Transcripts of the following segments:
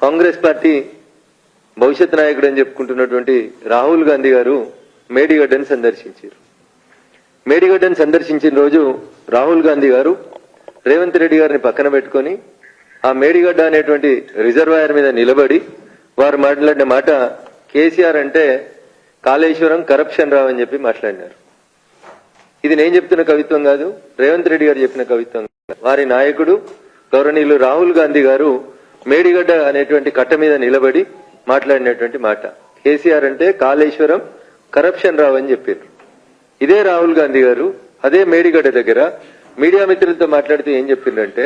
Congress party భవిష్యత్ నాయకుడు అని చెప్పుకుంటున్నటువంటి రాహుల్ గాంధీ గారు మేడిగడ్డను సందర్శించారు. మేడిగడ్డను సందర్శించిన రోజు రాహుల్ గాంధీ గారు రేవంత్ రెడ్డి గారిని పక్కన పెట్టుకొని ఆ మేడిగడ్డ అనేటువంటి రిజర్వాయర్ మీద నిలబడి వారు మాట్లాడిన మాట కేసీఆర్ అంటే కాళేశ్వరం కరప్షన్ రావు అని చెప్పి మాట్లాడినారు. ఇది నేను చెప్తున్న కవిత్వం కాదు, రేవంత్ రెడ్డి గారు చెప్పిన కవిత్వం. వారి నాయకుడు గౌరవనీయులు రాహుల్ గాంధీ గారు మేడిగడ్డ అనేటువంటి కట్ట మీద నిలబడి మాట్లాడినటువంటి మాట కేసీఆర్ అంటే కాళేశ్వరం కరప్షన్ రావు అని చెప్పారు. ఇదే రాహుల్ గాంధీ గారు అదే మేడిగడ్డ దగ్గర మీడియా మిత్రులతో మాట్లాడితే ఏం చెప్పిందంటే,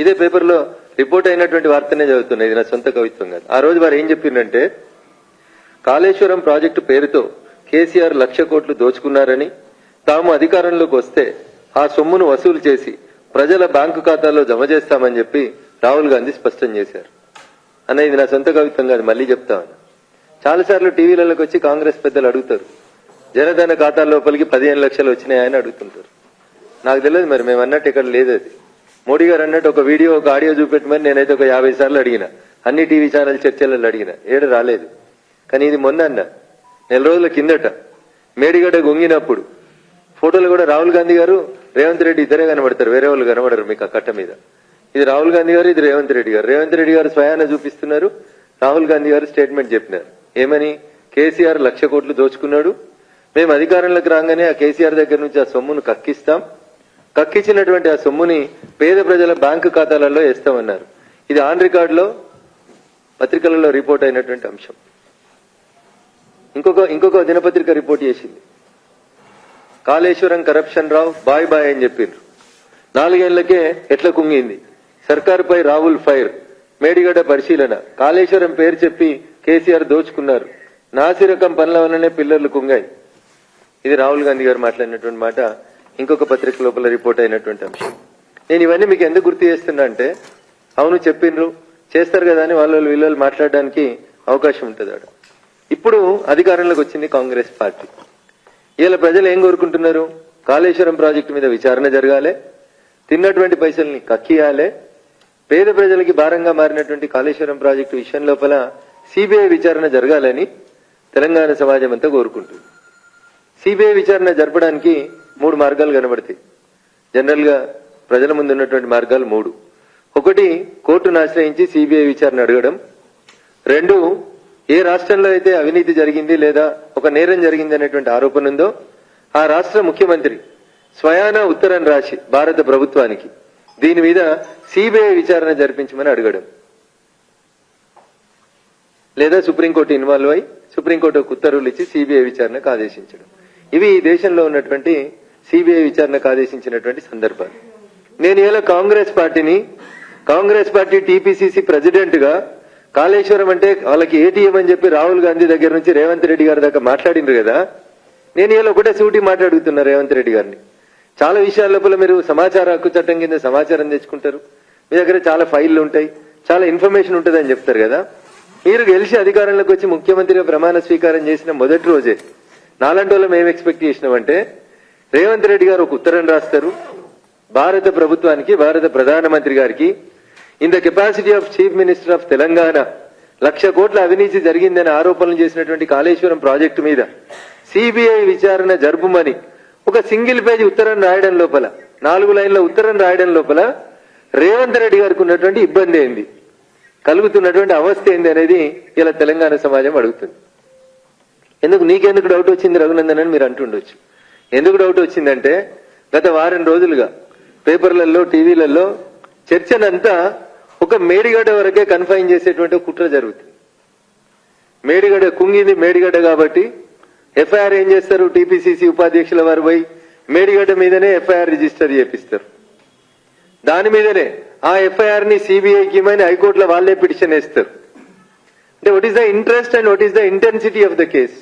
ఇదే పేపర్లో రిపోర్ట్ అయినటువంటి వార్తనే చదువుతున్నా, ఇది నా సొంత కవిత్వం కాదు. ఆ రోజు వారు ఏం చెప్పిందంటే, కాళేశ్వరం ప్రాజెక్టు పేరుతో కేసీఆర్ 1,00,000 కోట్లు దోచుకున్నారని, తాము అధికారంలోకి వస్తే ఆ సొమ్మును వసూలు చేసి ప్రజల బ్యాంకు ఖాతాల్లో జమ చేస్తామని చెప్పి రాహుల్ గాంధీ స్పష్టం చేశారు. అన్న ఇది నా సొంత కవిత్వం కాదు, మళ్ళీ చెప్తామని. చాలాసార్లు టీవీలలోకి వచ్చి కాంగ్రెస్ పెద్దలు అడుగుతారు, జనధన ఖాతాల లోపలికి 15 లక్షలు వచ్చినాయని అడుగుతుంటారు. నాకు తెలియదు మరి మేము అన్నట్టు ఇక్కడ లేదు. అది మోడీ గారు అన్నట్టు ఒక వీడియో ఒక ఆడియో చూపెట్టమని నేనైతే ఒక 50 సార్లు అడిగిన, అన్ని టీవీ ఛానల్ చర్చలలో అడిగిన, ఏడు రాలేదు. కానీ ఇది మొన్న అన్న నెల రోజుల కిందట మేడిగడ్డ గొంగినప్పుడు ఫోటోలు కూడా రాహుల్ గాంధీ గారు రేవంత్ రెడ్డి ఇద్దరే కనబడతారు, వేరే వాళ్ళు కనబడరు మీకు ఆ కట్ట మీద. ఇది రాహుల్ గాంధీ గారు, ఇది రేవంత్ రెడ్డి గారు. రేవంత్ రెడ్డి గారు స్వయాన చూపిస్తున్నారు, రాహుల్ గాంధీ గారు స్టేట్మెంట్ చెప్పినారు. ఏమని? కేసీఆర్ 1,00,000 కోట్లు దోచుకున్నాడు, మేము అధికారంలోకి రాగానే ఆ కేసీఆర్ దగ్గర నుంచి ఆ సొమ్మును కక్కిస్తాం, కక్కించినటువంటి ఆ సొమ్ముని పేద ప్రజల బ్యాంకు ఖాతాలలో వేస్తామన్నారు. ఇది ఆన్ రికార్డులో పత్రికలలో రిపోర్ట్ అయినటువంటి అంశం. ఇంకొక దినపత్రిక రిపోర్ట్ చేసింది, కాళేశ్వరం కరప్షన్ రావు బాయ్ బాయ్ అని చెప్పిండ్రు. 4 ఏళ్లకే ఎట్లా కుంగింది, సర్కారుపై రాహుల్ ఫైర్, మేడిగడ్డ పరిశీలన, కాళేశ్వరం పేరు చెప్పి కేసీఆర్ దోచుకున్నారు, నాసిరకం పనుల వల్లనే పిల్లర్లు కుంగాయి. ఇది రాహుల్ గాంధీ గారు మాట్లాడినటువంటి మాట ఇంకొక పత్రిక లోపల రిపోర్ట్ అయినటువంటి అంశం. నేను ఇవన్నీ మీకు ఎందుకు గుర్తు చేస్తున్నా అంటే, అవును చెప్పిండ్రు చేస్తారు కదా అని వాళ్ళు వీళ్ళు మాట్లాడడానికి అవకాశం ఉంటుంది. ఇప్పుడు అధికారంలోకి వచ్చింది కాంగ్రెస్ పార్టీ. ఇలా ప్రజలు ఏం కోరుకుంటున్నారు? కాళేశ్వరం ప్రాజెక్టు మీద విచారణ జరగాలి, తిన్నటువంటి పైసల్ని కక్కియాలి, పేద ప్రజలకి భారంగా మారినటువంటి కాళేశ్వరం ప్రాజెక్టు విషయం లోపల సిబిఐ విచారణ జరగాలని తెలంగాణ సమాజం అంతా కోరుకుంటుంది. సిబిఐ విచారణ జరపడానికి 3 మార్గాలు కనబడతాయి. జనరల్ గా ప్రజల ముందు ఉన్నటువంటి మార్గాలు 3. 1, కోర్టును ఆశ్రయించి సిబిఐ విచారణ అడగడం. 2, ఏ రాష్ట్రంలో అయితే అవినీతి జరిగింది లేదా ఒక నేరం జరిగింది అనేటువంటి ఆరోపణ ఉందో ఆ రాష్ట్ర ముఖ్యమంత్రి స్వయాన ఉత్తరం రాసి భారత ప్రభుత్వానికి దీని మీద సిబిఐ విచారణ జరిపించమని అడగడం, లేదా సుప్రీంకోర్టు ఇన్వాల్వ్ అయి సుప్రీంకోర్టు ఉత్తర్వులు ఇచ్చి సిబిఐ విచారణకు ఆదేశించడం. ఇవి ఈ దేశంలో ఉన్నటువంటి సిబిఐ విచారణకు ఆదేశించినటువంటి సందర్భాలు. నేను ఇలా కాంగ్రెస్ పార్టీ టీపీసీసీ ప్రెసిడెంట్ గా కాళేశ్వరం అంటే వాళ్ళకి ఏటీఎం అని చెప్పి రాహుల్ గాంధీ దగ్గర నుంచి రేవంత్ రెడ్డి గారి దాకా మాట్లాడినారు కదా. నేను ఇలా ఒకటే సూటి మాట్లాడుతున్నా రేవంత్ రెడ్డి గారిని. చాలా విషయాల లోపల మీరు సమాచార హక్కు చట్టం కింద సమాచారం తెచ్చుకుంటారు, మీ దగ్గర చాలా ఫైళ్లు ఉంటాయి, చాలా ఇన్ఫర్మేషన్ ఉంటుంది అని చెప్తారు కదా. మీరు గెలిచి అధికారంలోకి వచ్చి ముఖ్యమంత్రిగా ప్రమాణ స్వీకారం చేసిన మొదటి రోజే నాలాంటి వాళ్ళం ఏం ఎక్స్పెక్ట్ చేసినామంటే, రేవంత్ రెడ్డి గారు ఒక ఉత్తరం రాస్తారు భారత ప్రభుత్వానికి, భారత ప్రధానమంత్రి గారికి, in the capacity of chief minister of Telangana 1,00,000 కోట్ల అవినీతి జరిగిందని ఆరోపణలు చేసినటువంటి కాళేశ్వరం ప్రాజెక్టు మీద సిబిఐ విచారణ జరుపుమని ఒక సింగిల్ పేజీ ఉత్తరం రాయడం లోపల, 4 లైన్ల ఉత్తరం రాయడం లోపల రేవంత్ రెడ్డి గారికి ఉన్నటువంటి ఇబ్బంది ఏంది, కలుగుతున్నటువంటి అవస్థ ఏంది అనేది ఇలా తెలంగాణ సమాజం అడుగుతుంది. నీకెందుకు డౌట్ వచ్చింది రఘునందన్ అని మీరు అంటుండొచ్చు. ఎందుకు డౌట్ వచ్చిందంటే, గత వారం రోజులుగా పేపర్లలో టీవీలలో చర్చనంతా ఒక మేడిగడ్డ వరకే కన్ఫైన్ చేసేటువంటి కుట్ర జరుగుతుంది. మేడిగడ్డ కుంగింది మేడిగడ్డ కాబట్టి ఎఫ్ఐఆర్ ఏం చేస్తారు, టీపీసీసీ ఉపాధ్యక్షుల వారు పోయి మేడిగడ్డ మీదనే ఎఫ్ఐఆర్ రిజిస్టర్ చేపిస్తారు. దాని మీదనే ఆ ఎఫ్ఐఆర్ ని సిబిఐకి ఇమ్మని హైకోర్టులో వాళ్లే పిటిషన్ వేస్తారు. అంటే what is the interest and what is the intensity of the case.